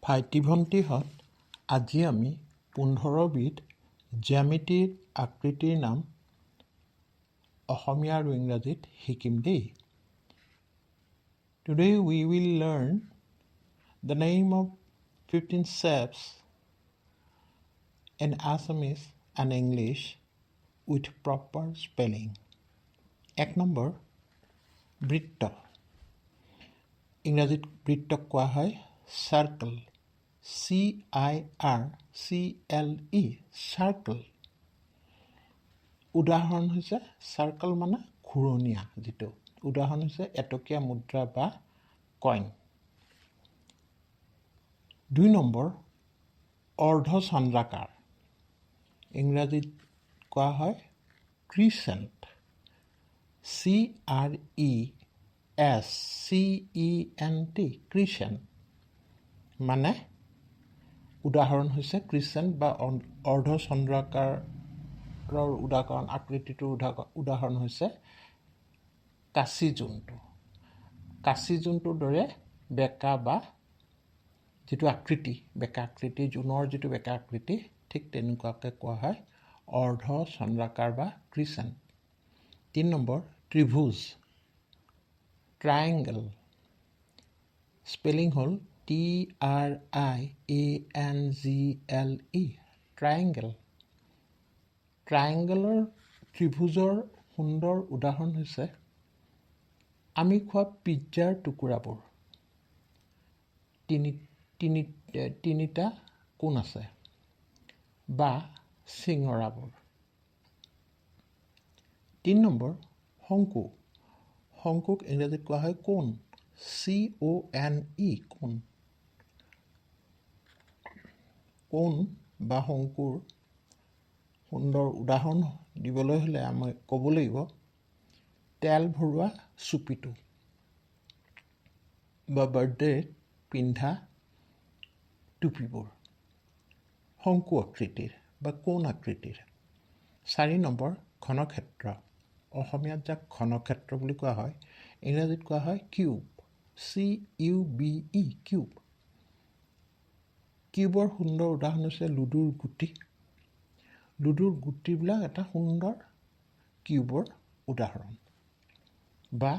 ভাইটি ভণ্টিহঁত আজি আমি 15বিধ জ্যামিতিৰ আকৃতিৰ নাম অসমীয়া আৰু ইংৰাজীত শিকিম দেই। Today we will learn the name of 15 shapes in Assamese and English with proper spelling. 1 number বৃত্ত। ইংৰাজীত বৃত্তক কোৱা হয় circle, CIRCLE, circle। উদাহৰণ হৈছে circle মানে ঘূৰণীয়া যিটো। উদাহৰণ হৈছে এটকীয়া মুদ্ৰা বা কইন। 2 নম্বৰ অৰ্ধচন্দ্ৰাকাৰ। ইংৰাজীত কোৱা হয় crescent, CRESCENT, crescent। মানে উদাহৰণ হৈছে crescent বা অৰ্ধচন্দ্ৰাকাৰৰ উদাহৰণ আকৃতিটোৰ উদাহৰণ হৈছে কাচিজোনটো। কাচিজোনটোৰ দৰে বেকা বা যিটো আকৃতি, বেকা আকৃতি, জোনৰ যিটো বেকা আকৃতি, ঠিক তেনেকুৱাকৈ কোৱা হয় অৰ্ধচন্দ্ৰাকাৰ বা crescent। 3 নম্বৰ ত্ৰিভুজ, ট্ৰায়েংগল। স্পেলিং হ'ল TRIANGLE, ট্ৰায়েংগল। ট্ৰায়েংগলৰ ত্ৰিভুজৰ সুন্দৰ উদাহৰণ হৈছে আমি খোৱা পিজ্জাৰ টুকুৰাবোৰ। তিনিটা কোণ আছে বা চিঙৰাবোৰ। 3 নম্বৰ শংকু। শংকুক ইংৰাজীত কোৱা হয় কোণ, CONE, কোণ। কোণ বা শংকুৰ সুন্দৰ উদাহৰণ দিবলৈ হ'লে আমি ক'ব লাগিব তেল ভৰোৱা চুপিটো বা বাৰ্থডেত পিন্ধা টুপিবোৰ শংকু আকৃতিৰ বা কোণ আকৃতিৰ। 4 নম্বৰ ঘনক্ষেত্ৰ। অসমীয়াত যাক ঘনক্ষেত্ৰ বুলি কোৱা হয়, ইংৰাজীত কোৱা হয় কিউব, CUBE, কিউব। কিউবৰ সুন্দৰ উদাহৰণ হৈছে লুডুৰ গুটি। লুডুৰ গুটিবিলাক এটা সুন্দৰ কিউবৰ উদাহৰণ বা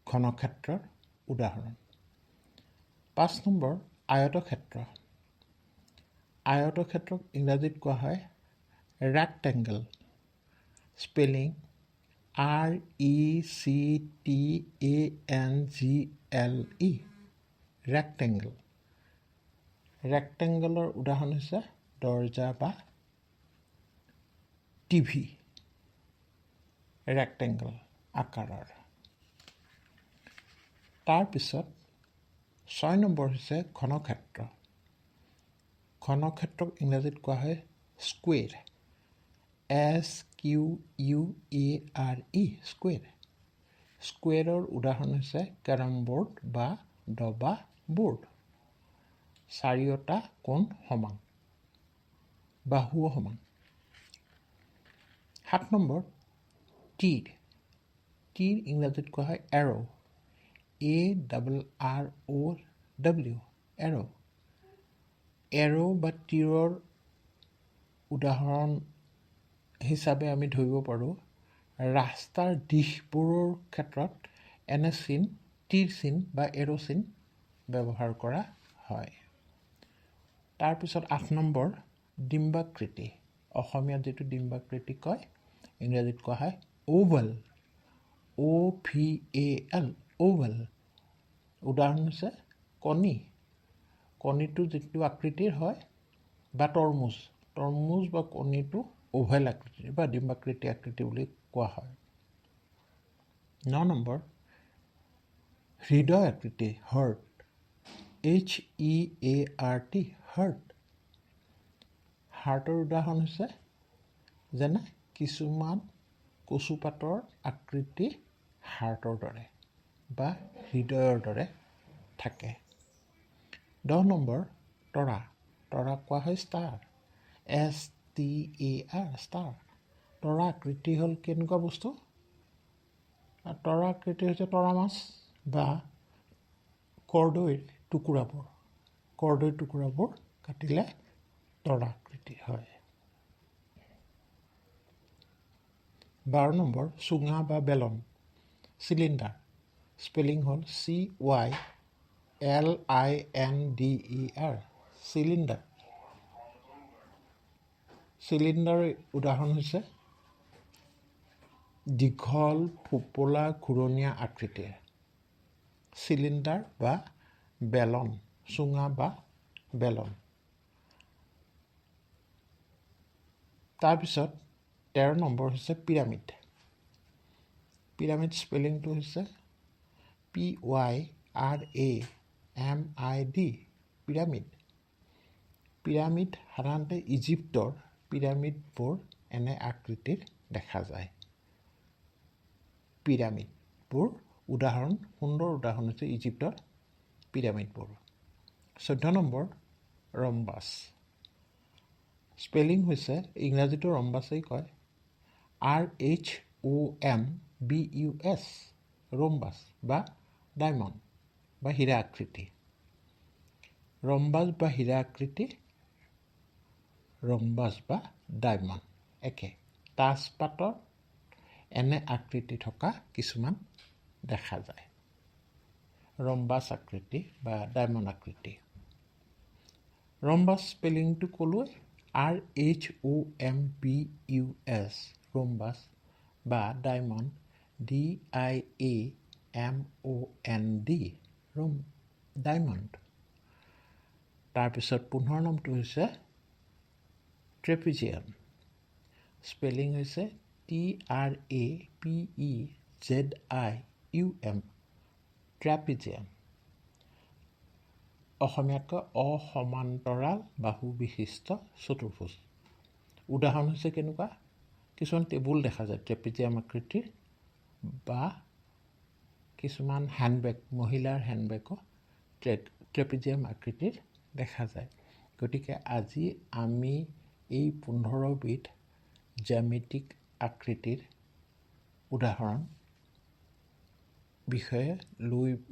ঘনক্ষেত্ৰৰ উদাহৰণ। 5 নম্বৰ আয়তক্ষেত্ৰ। আয়তক্ষেত্ৰক ইংৰাজীত কোৱা হয় ৰেক্টেংগল। Spelling RECTANGLE, rectangle. ৰেক্টেংগলৰ উদাহৰণ হৈছে দৰ্জা বা টিভি, ৰেক্টেংগল আকাৰৰ। তাৰপিছত 6 নম্বৰ হৈছে ঘনক্ষেত্ৰ। ঘনক্ষেত্ৰক ইংৰাজীত কোৱা হয় স্কুৱেৰ, SQUARE, স্কুৱেৰ। স্কুৱেৰৰ উদাহৰণ হৈছে কেৰম বৰ্ড বা দবা বৰ্ড। 4টা কোণ সমান, বাহুও সমান। 7 নম্বৰ তীৰ। তীৰ ইংৰাজীত কোৱা হয় এৰ', ARROW, এৰ'। এৰ' বা তীৰৰ উদাহৰণ হিচাপে আমি ধৰিব পাৰোঁ ৰাস্তাৰ দিশবোৰৰ ক্ষেত্ৰত এনে চিন, তীৰ চিন বা এৰ' চিন ব্যৱহাৰ কৰা হয়। তাৰপিছত 8 নম্বৰ ডিম্বাকৃতি। অসমীয়াত যিটো ডিম্বাকৃতি কয়, ইংৰাজীত কোৱা হয় ওভাল, OVAL, ওভাল। উদাহৰণ হৈছে কণী। কণীটো যিটো আকৃতিৰ হয় বা তৰমুজ বা কণীটো ওভেল আকৃতিৰ বা ডিম্বাকৃতি আকৃতি বুলি কোৱা হয়। 9 নম্বৰ হৃদয় আকৃতি, হাৰ্ট, HEART, হাৰ্ট। হাৰ্টৰ উদাহৰণ হৈছে যেনে কিছুমান কচুপাতৰ আকৃতি হাৰ্টৰ দৰে বা হৃদয়ৰ দৰে থাকে। 10 নম্বৰ তৰা। তৰাক কোৱা হয় ষ্টাৰ, STAR, ষ্টাৰ। তৰা আকৃতি হ'ল কেনেকুৱা বস্তু? তৰা আকৃতি হৈছে তৰা মাছ বা কৰ্দৈৰ টুকুৰাবোৰ। কৰ্দৈ টুকুৰাবোৰ কাটিলে তৰাকৃতি হয়। 12 নম্বৰ চুঙা বা বেলন চিলিণ্ডাৰ স্পেলিং হ'ল CYLINDER চিলিণ্ডাৰ। চিলিণ্ডাৰৰ উদাহৰণ হৈছে দীঘল ফোপোলা ঘূৰণীয়া আকৃতিৰ চিলিণ্ডাৰ বা বেলন, চুঙা বা বেলন। তাৰপিছত 13 নম্বৰ হৈছে পিৰামিড। পিৰামিড স্পেলিংটো হৈছে PYRAMID পিৰামিড। পিৰামিড সাধাৰণতে ইজিপ্তৰ পিৰামিডবোৰ এনে আকৃতিৰ দেখা যায়। পিৰামিডবোৰ সুন্দৰ উদাহৰণ হৈছে ইজিপ্তৰ পিৰামিডবোৰ। 14 নম্বৰ ৰম্বাছ। স্পেলিং হৈছে ইংৰাজীটো ৰম্বাছেই কয় RHOMBUS ৰম্বাছ বা ডায়মণ্ড বা হীৰা আকৃতি। ৰম্বাছ বা হীৰা আকৃতি, ৰম্বাছ বা ডায়মণ্ড একে। তাজপাতৰ এনে আকৃতি থকা কিছুমান দেখা যায়। ৰম্বাছ আকৃতি বা ডায়মণ্ড আকৃতি। ৰম্বাছ স্পেলিংটো ক'লোৱে RHOMBUS ৰম্বাছ বা ডায়মণ্ড DIAMOND ডায়মণ্ড। তাৰপিছত 15 নম্বৰটো হৈছে ট্ৰেপিজিয়াম। স্পেলিং হৈছে TRAPEZIUM ট্ৰেপিজিয়াম। অসমীয়াতকৈ অসমান্তৰাল বাহু বিশিষ্ট চতুৰ্ভুজ। উদাহৰণ হৈছে কেনেকুৱা কিছুমান টেবুল দেখা যায় ট্ৰেপিজিয়াম আকৃতিৰ বা কিছুমান হেণ্ডবেগ মহিলাৰ হেণ্ডবেগো ট্ৰেপিজিয়াম আকৃতিৰ দেখা যায়। গতিকে আজি আমি এই 15বিধ জ্যামিতিক আকৃতিৰ উদাহৰণ বিষয়ে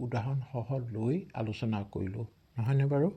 উদাহৰণসহ লৈ আলোচনা কৰিলোঁ, নহয়নে বাৰু?